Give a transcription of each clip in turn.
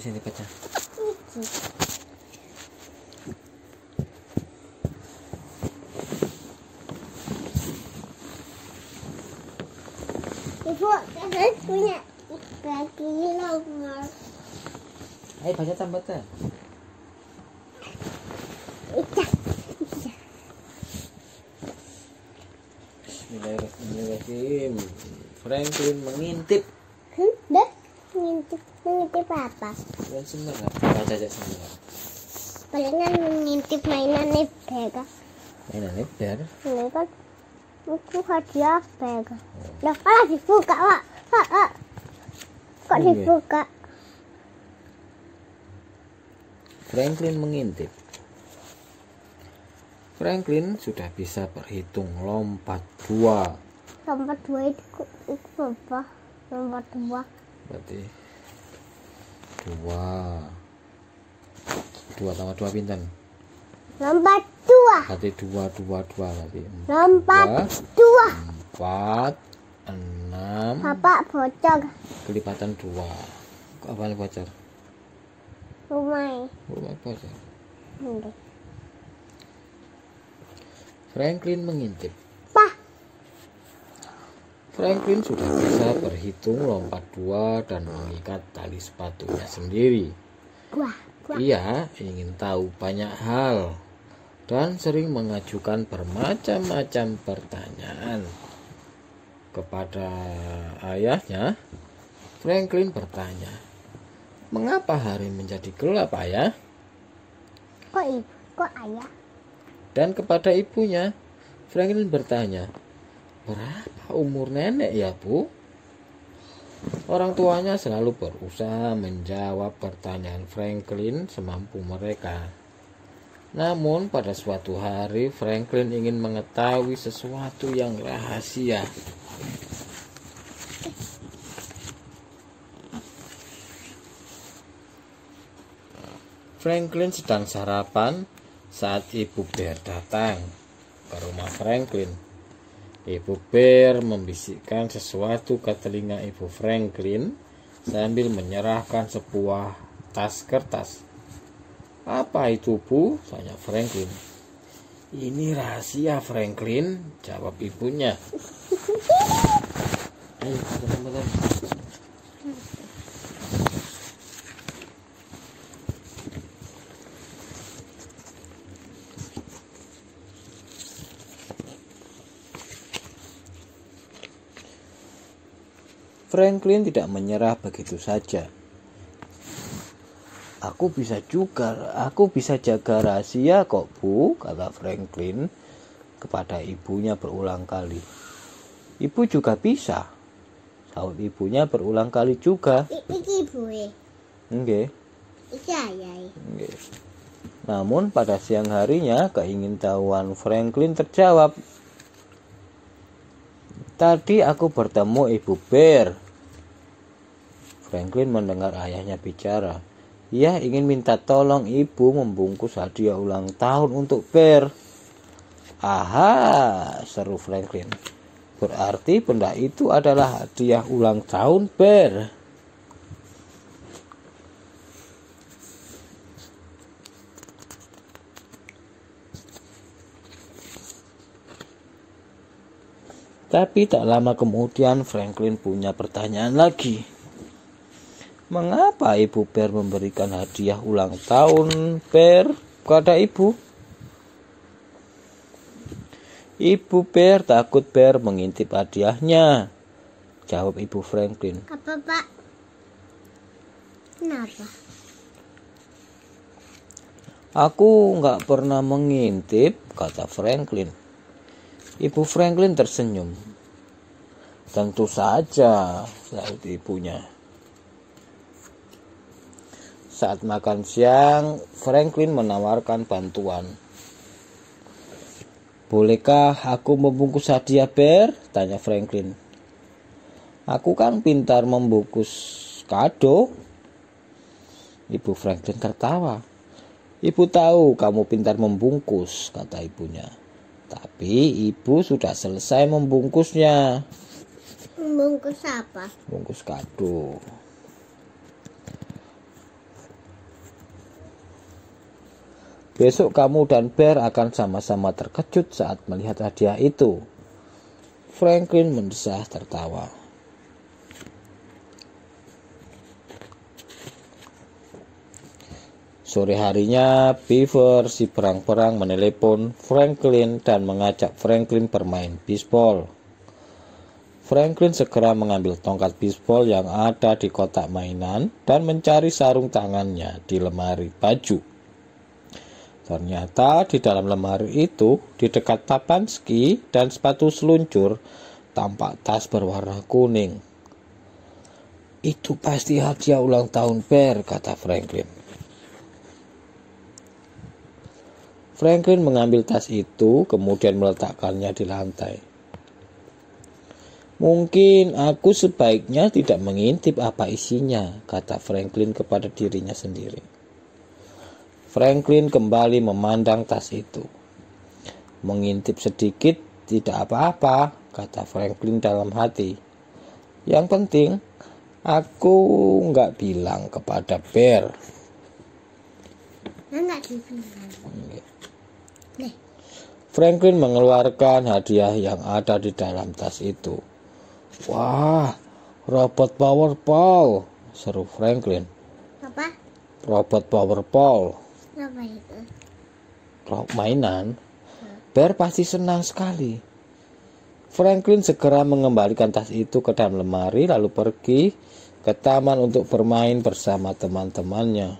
Sini baca. Ibu, saya punya bagi nomor. Ayo baca baca. Bismillahirrahmanirrahim. Franklin mengintip. Dek, mengintip apa? Dan sebenarnya baca aja sebenarnya. Palingan mengintip mainan bear. Mainan bear. Ini kan itu hadiah bear. Loh, dibuka, Pak. Kok dibuka? Franklin mengintip. Franklin sudah bisa berhitung lompat 2. Lompat 2 itu apa? Lompat 2. Berarti 2 tambah 2 pinten? Lompat 2. Berarti 2 berarti Lompat 2. 4 6. Bapak bocor. Kelipatan 2. Kok apa bocor? Rumah. Rumah bocor. Enggak. Franklin mengintip. Pak. Franklin sudah bisa berhitung lompat 2 dan mengikat tali sepatunya sendiri. Ia ingin tahu banyak hal dan sering mengajukan bermacam-macam pertanyaan. Kepada ayahnya, Franklin bertanya, "Mengapa hari menjadi gelap, Ayah?" Kok ayah? Dan kepada ibunya, Franklin bertanya, "Berapa umur nenek ya, Bu?" Orang tuanya selalu berusaha menjawab pertanyaan Franklin semampu mereka. Namun pada suatu hari Franklin ingin mengetahui sesuatu yang rahasia. Franklin sedang sarapan saat Ibu Bear datang ke rumah Franklin. Ibu Bear membisikkan sesuatu ke telinga Ibu Franklin sambil menyerahkan sebuah tas kertas. "Apa itu, Bu?" tanya Franklin. "Ini rahasia, Franklin," jawab ibunya. Ayo, bentar. Franklin tidak menyerah begitu saja. Aku bisa jaga rahasia kok, Bu," kata Franklin kepada ibunya berulang kali. "Ibu juga bisa," sahut ibunya berulang kali juga. Iki ibuke. Nggih. Iki ayahe. Nggih. Namun pada siang harinya keingintahuan Franklin terjawab. "Tadi aku bertemu Ibu Bear." Franklin mendengar ayahnya bicara. Ia ingin minta tolong ibu membungkus hadiah ulang tahun untuk Bear. "Aha," seru Franklin. "Berarti benda itu adalah hadiah ulang tahun Bear." Tapi tak lama kemudian Franklin punya pertanyaan lagi. Mengapa Ibu Bear memberikan hadiah ulang tahun Bear kepada ibu? Ibu Bear takut Bear mengintip hadiahnya, jawab Ibu Franklin. Apa, Pak? Kenapa? "Aku nggak pernah mengintip," kata Franklin. Ibu Franklin tersenyum. "Tentu saja," sahut ibunya. Saat makan siang, Franklin menawarkan bantuan. "Bolehkah aku membungkus hadiah Bear?" tanya Franklin. "Aku kan pintar membungkus kado." Ibu Franklin tertawa. "Ibu tahu kamu pintar membungkus," kata ibunya. "Tapi ibu sudah selesai membungkusnya." Bungkus apa? Bungkus kado. Besok kamu dan Bear akan sama-sama terkejut saat melihat hadiah itu. Franklin mendesah tertawa. Sore harinya, Beaver si perang-perang menelepon Franklin dan mengajak Franklin bermain bisbol. Franklin segera mengambil tongkat bisbol yang ada di kotak mainan dan mencari sarung tangannya di lemari baju. Ternyata di dalam lemari itu, di dekat papan ski dan sepatu seluncur, tampak tas berwarna kuning. Itu pasti hadiah ulang tahun Bear, kata Franklin. Franklin mengambil tas itu, kemudian meletakkannya di lantai. Mungkin aku sebaiknya tidak mengintip apa isinya, kata Franklin kepada dirinya sendiri. Franklin kembali memandang tas itu. Mengintip sedikit tidak apa-apa, kata Franklin dalam hati. Yang penting, aku nggak bilang kepada Bear. Enggak dibilang. Nih. Franklin mengeluarkan hadiah yang ada di dalam tas itu. Wah, robot Powerpole, seru Franklin. Apa? Robot Powerpole. Apa itu? Mainan. Bear pasti senang sekali. Franklin segera mengembalikan tas itu ke dalam lemari lalu pergi ke taman untuk bermain bersama teman-temannya.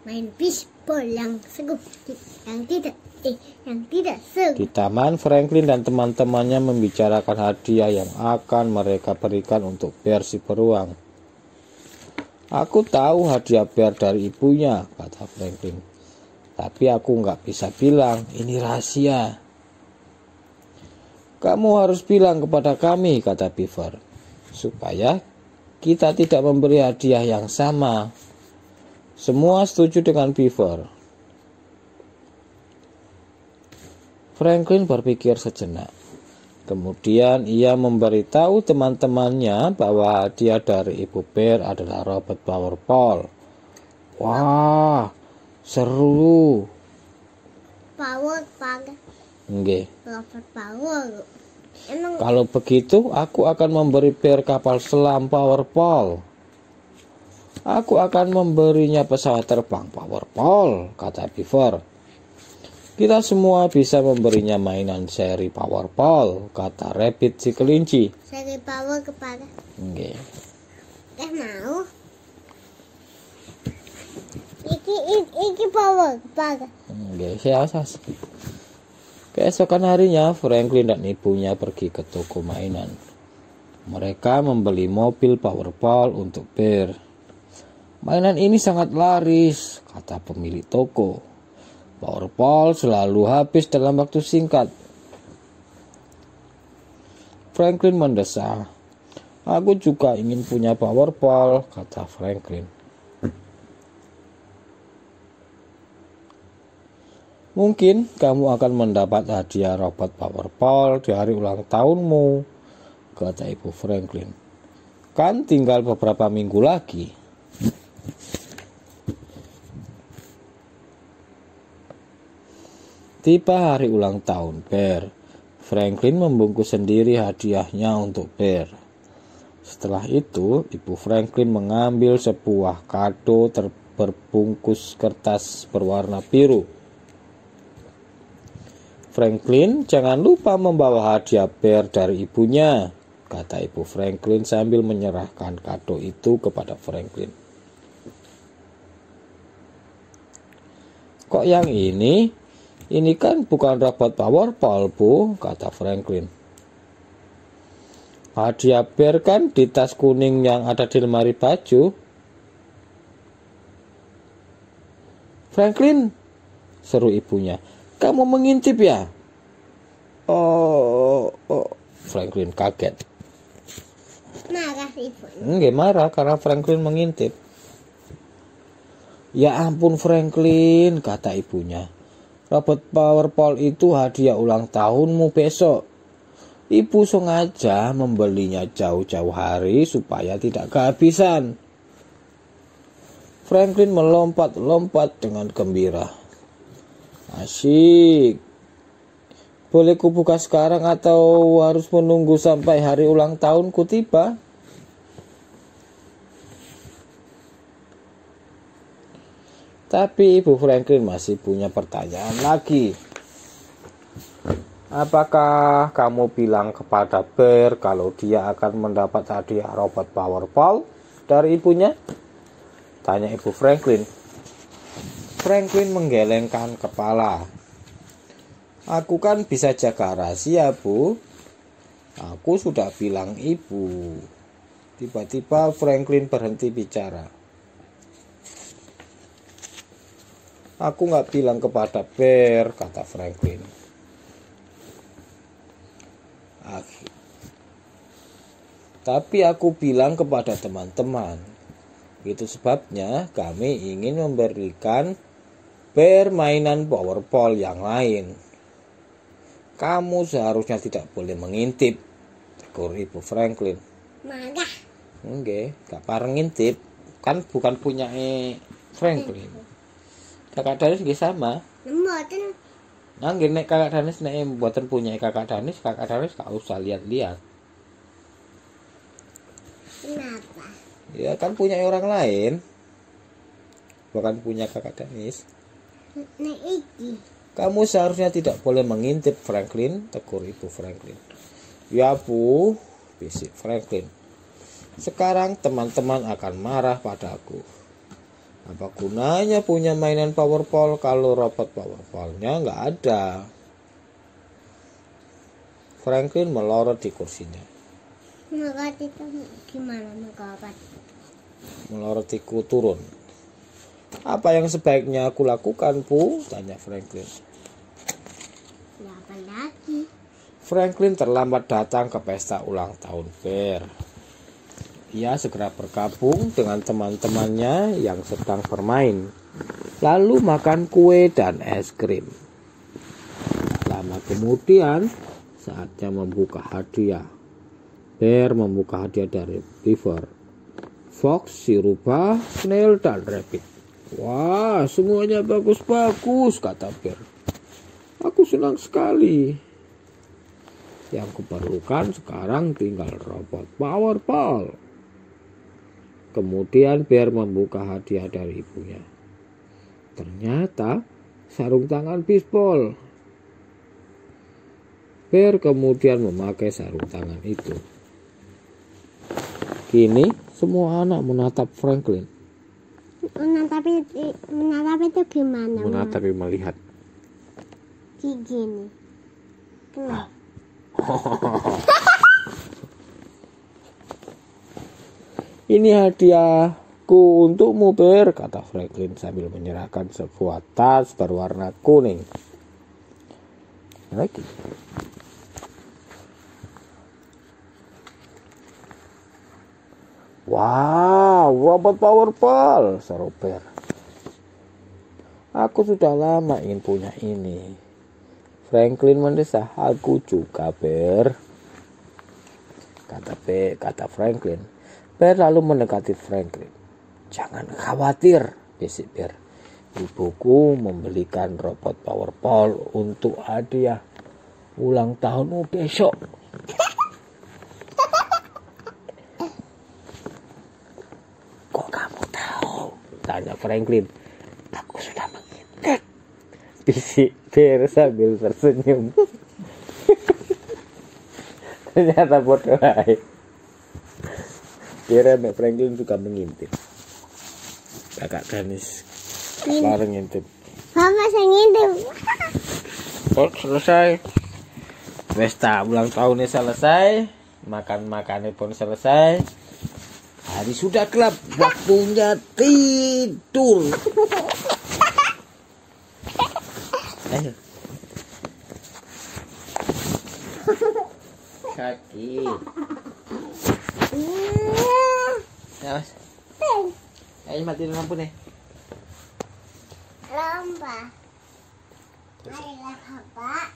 Main bisbol yang segup, yang tidak segup. Di taman, Franklin dan teman-temannya membicarakan hadiah yang akan mereka berikan untuk Bear si beruang. Aku tahu hadiah Bear dari ibunya, kata Franklin. Tapi aku nggak bisa bilang, ini rahasia. Kamu harus bilang kepada kami, kata Beaver, supaya kita tidak memberi hadiah yang sama. Semua setuju dengan Beaver. Franklin berpikir sejenak. Kemudian ia memberitahu teman-temannya bahwa hadiah dari Ibu Bear adalah robot Powerpole. Wah, seru. Power. Nggih. Robot power. Emang Kalau begitu, aku akan memberi Bear kapal selam Powerpole. Aku akan memberinya pesawat terbang Powerpole, kata Beaver. Kita semua bisa memberinya mainan seri Powerpole, kata Rabbit si kelinci. seri power kepada Nggih. mau. Iki power kepada. Nggih, siasas. Keesokan harinya, Franklin dan ibunya pergi ke toko mainan. Mereka membeli mobil Powerpole untuk Bear. Mainan ini sangat laris, kata pemilik toko. Powerpole selalu habis dalam waktu singkat. Franklin mendesah. Aku juga ingin punya Powerpole, kata Franklin. Mungkin kamu akan mendapat hadiah robot Powerpole di hari ulang tahunmu, kata Ibu Franklin. Kan tinggal beberapa minggu lagi. Tiba hari ulang tahun Bear. Franklin membungkus sendiri hadiahnya untuk Bear. Setelah itu, Ibu Franklin mengambil sebuah kado berbungkus kertas berwarna biru. Franklin, jangan lupa membawa hadiah Bear dari ibunya, kata Ibu Franklin sambil menyerahkan kado itu kepada Franklin. Kok yang ini? Ini kan bukan robot Powerpole, Bu, kata Franklin. Hadiah Bear kan di tas kuning yang ada di lemari baju. Franklin, seru ibunya. Kamu mengintip ya? Oh, Franklin kaget. Marah ibu. Nggak marah karena Franklin mengintip. Ya ampun Franklin, kata ibunya. Robot Powerpole itu hadiah ulang tahunmu besok. Ibu sengaja membelinya jauh-jauh hari supaya tidak kehabisan. Franklin melompat-lompat dengan gembira. Asyik. Boleh kubuka sekarang atau harus menunggu sampai hari ulang tahunku tiba? Tapi Ibu Franklin masih punya pertanyaan lagi. Apakah kamu bilang kepada Bear kalau dia akan mendapat hadiah robot Powerball dari ibunya? Tanya Ibu Franklin. Franklin menggelengkan kepala. Aku kan bisa jaga rahasia, Bu. Aku sudah bilang ibu. Tiba-tiba Franklin berhenti bicara. Aku nggak bilang kepada Bear, kata Franklin. Tapi aku bilang kepada teman-teman. Itu sebabnya kami ingin memberikan Bear mainan Powerball yang lain. Kamu seharusnya tidak boleh mengintip, tegur Ibu Franklin. Mana? Enggak, gak pareng ngintip. Kan bukan punya Franklin. Kakak Danis juga sama. Mboten. Nggih nek Kakak Danis nek mboten punya Kakak Danis gak usah lihat-lihat. Kenapa? Ya kan punya orang lain. Bukan punya Kakak Danis. Nek iki. Kamu seharusnya tidak boleh mengintip, Franklin, tegur Ibu Franklin. Ya, Bu, bisik Franklin. Sekarang teman-teman akan marah padaku. Apa gunanya punya mainan Powerball kalau robot Powerballnya nggak ada? Franklin melorot di kursinya. Melorot itu gimana melorot? Melorotiku turun. Apa yang sebaiknya aku lakukan, Bu? Tanya Franklin. Ya apa lagi? Franklin terlambat datang ke pesta ulang tahun Bear. Ia segera bergabung dengan teman-temannya yang sedang bermain, lalu makan kue dan es krim. Lama kemudian, saatnya membuka hadiah. Bear membuka hadiah dari Beaver, Fox, si rubah, Snail, dan Rabbit. Wah, semuanya bagus-bagus, kata Bear. Aku senang sekali. Yang kuperlukan sekarang tinggal robot Powerball. Kemudian Bear membuka hadiah dari ibunya. Ternyata sarung tangan bisbol. Bear kemudian memakai sarung tangan itu. Kini semua anak menatap Franklin. Menatap itu gimana? Menatap melihat. Gini. Tuh. Ini hadiahku untukmu, Bear, kata Franklin sambil menyerahkan sebuah tas berwarna kuning. Lagi. Wow, robot Powerball, seru Bear. Aku sudah lama ingin punya ini. Franklin mendesah. Aku juga, Bear, kata Franklin. Bear lalu mendekati Franklin. Jangan khawatir, bisik Bear. Ibuku membelikan robot Powerball untuk hadiah ulang tahunmu besok. Kok kamu tahu? Tanya Franklin. Aku sudah mengintip, bisik Bear sambil tersenyum. Ternyata bodoh. Kira Mbak Franklin juga mengintip. Kakak Danis bareng ngintip. Mama saya ngintip. Oh, selesai. Pesta ulang tahunnya selesai. Makan-makannya pun selesai. Hari sudah gelap. Waktunya tidur. Ayo. Sakit. Ya, Mas. Ayo matiin lampu nih. Lomba. Ayolah, Bapak.